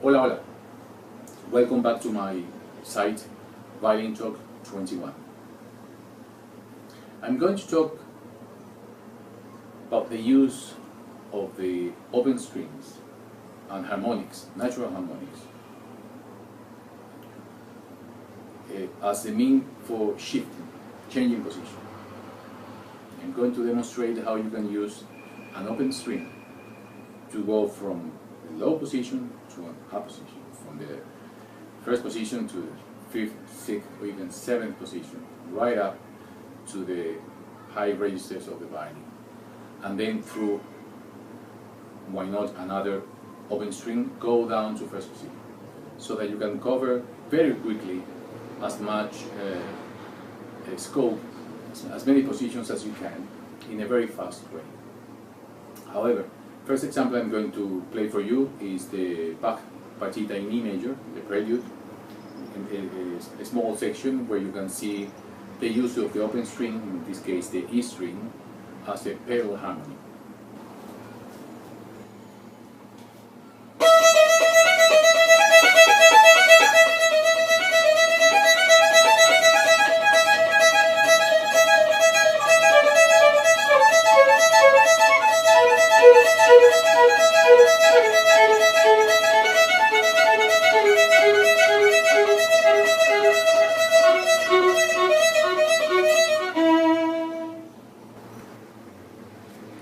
Hola, hola. Welcome back to my site, Violin Talk 21. I'm going to talk about the use of the open strings and harmonics, natural harmonics, as the mean for shifting, changing position. I'm going to demonstrate how you can use an open string to go from the low position to an high position, from the first position to the fifth, sixth, or even seventh position, right up to the high registers of the violin, and then through, why not, another open string, go down to first position, so that you can cover very quickly as much scope, as many positions as you can, in a very fast way. However, first example I'm going to play for you is the Bach Partita in E major, the prelude, in a small section where you can see the use of the open string, in this case the E string, as a pedal harmony.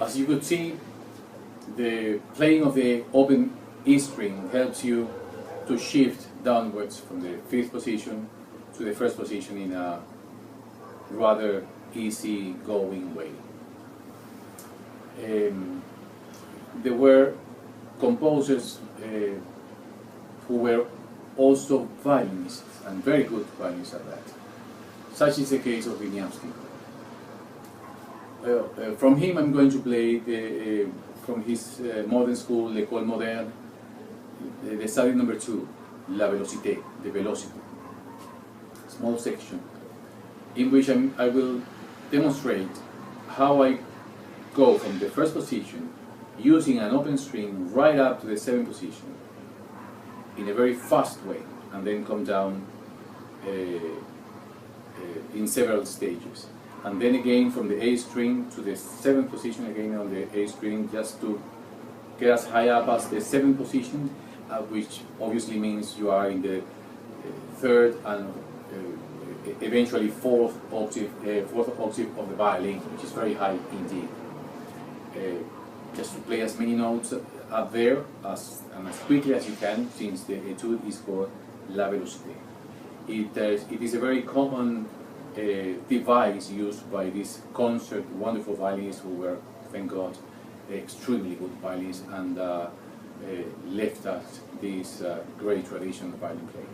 As you could see, the playing of the open E string helps you to shift downwards from the fifth position to the first position in a rather easy going way. There were composers who were also violinists, and very good violinists at that. Such is the case of Wieniawski. From him I'm going to play from his modern school, L'École Moderne, the study number 2, La Vélocité, the velocity. Small section, in which I will demonstrate how I go from the first position using an open string right up to the seventh position in a very fast way, and then come down in several stages. And then again from the A string to the seventh position again on the A string, just to get as high up as the seventh position, which obviously means you are in the third and eventually fourth octave of the violin, which is very high indeed. Just to play as many notes up there and as quickly as you can, since the etude is called La Vélocité. It is a very common device used by these wonderful violinists who were, thank God, extremely good violinists, and left us this great tradition of violin playing.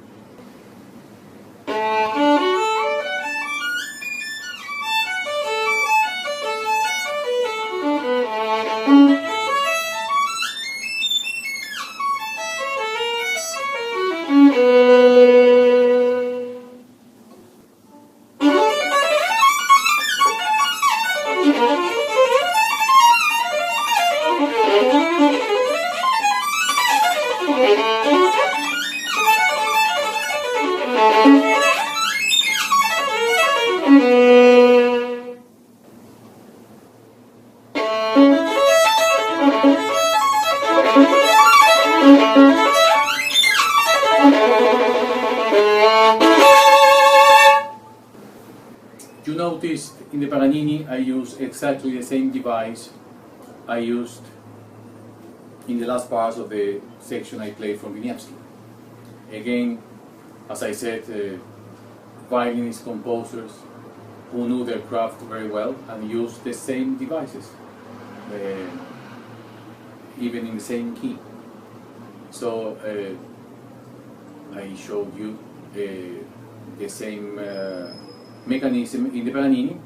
You noticed in the Paganini I used exactly the same device I used in the last parts of the section I played from Wieniawski. Again, as I said, violinist composers who knew their craft very well and used the same devices, even in the same key. So I showed you the same mechanism in the Paganini,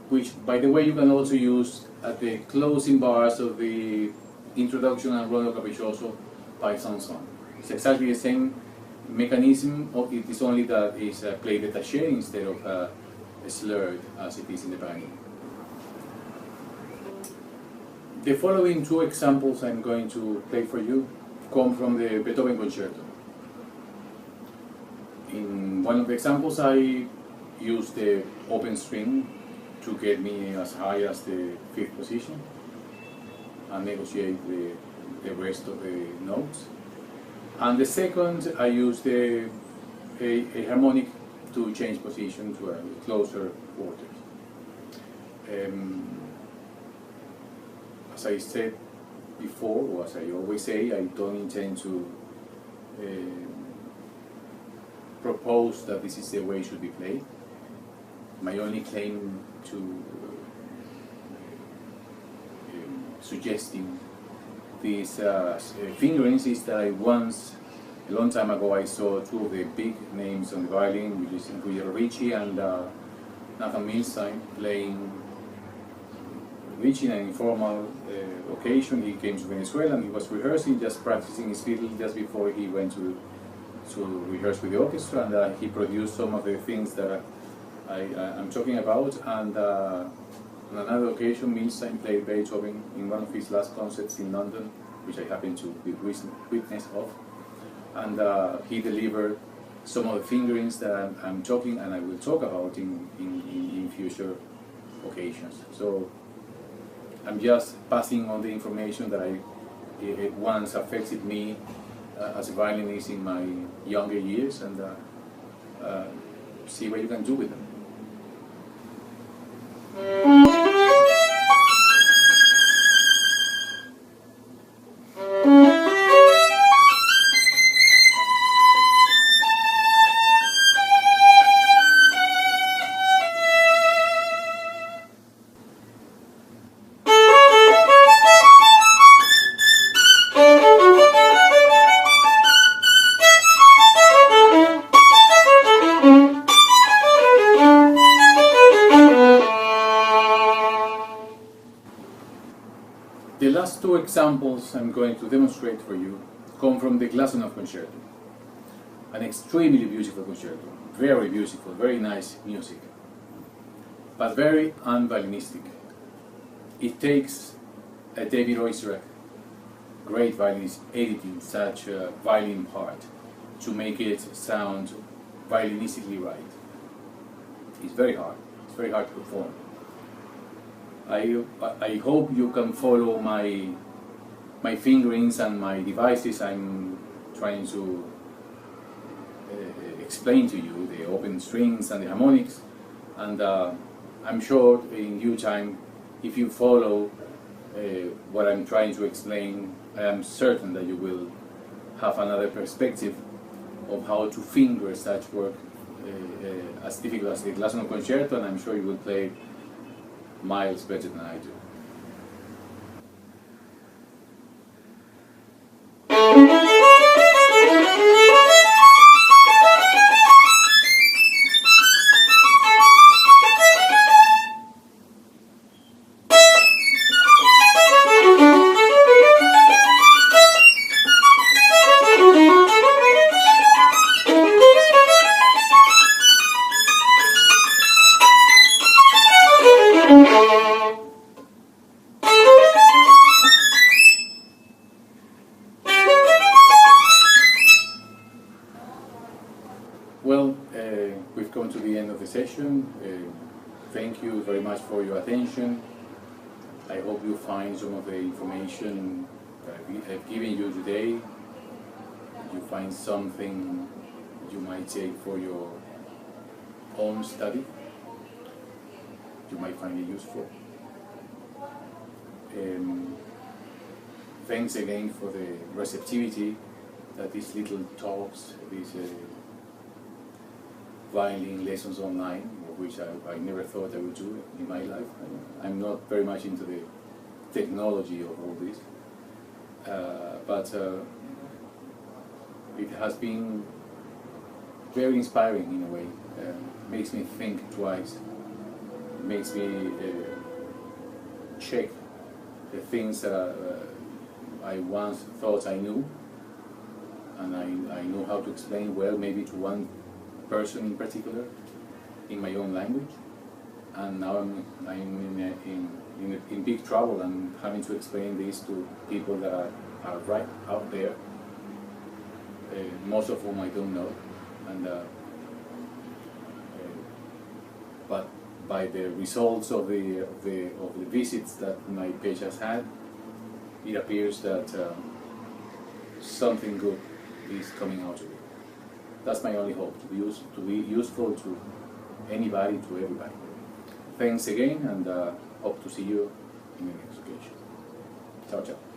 which, by the way, you can also use at the closing bars of the introduction and Rondo Capriccioso by Saint-Saëns. It's exactly the same mechanism, it is only that it's played détaché instead of slurred as it is in the Paganini. The following two examples I'm going to play for you come from the Beethoven concerto. In one of the examples, I use the open string to get me as high as the 5th position and negotiate the rest of the notes. And the second, I use a harmonic to change position to a closer quartet. As I said before, or as I always say, I don't intend to propose that this is the way it should be played. My only claim to suggesting these fingerings is that I once, a long time ago, I saw two of the big names on the violin, which is Ricci and Nathan Milstein, playing Ricci in an informal occasion. He came to Venezuela and he was rehearsing, just practicing his fiddle just before he went to rehearse with the orchestra, and he produced some of the things that I'm talking about. And on another occasion, Milstein played Beethoven in one of his last concerts in London, which I happened to be witness of. And he delivered some of the fingerings that I'm talking and I will talk about in future occasions. So I'm just passing on the information that it once affected me as a violinist in my younger years, and see what you can do with them. The last two examples I'm going to demonstrate for you come from the Glazunov concerto, an extremely beautiful concerto, very beautiful, very nice music, but very unviolinistic. It takes a David Oistrakh, great violinist, editing such a violin part to make it sound violinistically right. It's very hard to perform. I hope you can follow my fingerings and my devices. I'm trying to explain to you the open strings and the harmonics, and I'm sure in due time, if you follow what I'm trying to explain, I am certain that you will have another perspective of how to finger such work as difficult as the Glazunov concerto, and I'm sure you will play miles better than I do. Well, we've come to the end of the session. Thank you very much for your attention. I hope you find some of the information that I've given you today. You find something you might take for your own study. You might find it useful. Thanks again for the receptivity that these little talks, these violin lessons online, which I never thought I would do in my life. I'm not very much into the technology of all this, but it has been very inspiring in a way. Makes me think twice, makes me check the things that I once thought I knew, and I know how to explain well, maybe to one person in particular, in my own language, and now I'm in big trouble. I'm having to explain this to people that are right out there most of whom I don't know, and but by the results of the visits that my page has had, it appears that something good is coming out of it. That's my only hope, to be useful to anybody, to everybody. Thanks again, and hope to see you in the next occasion. Ciao, ciao.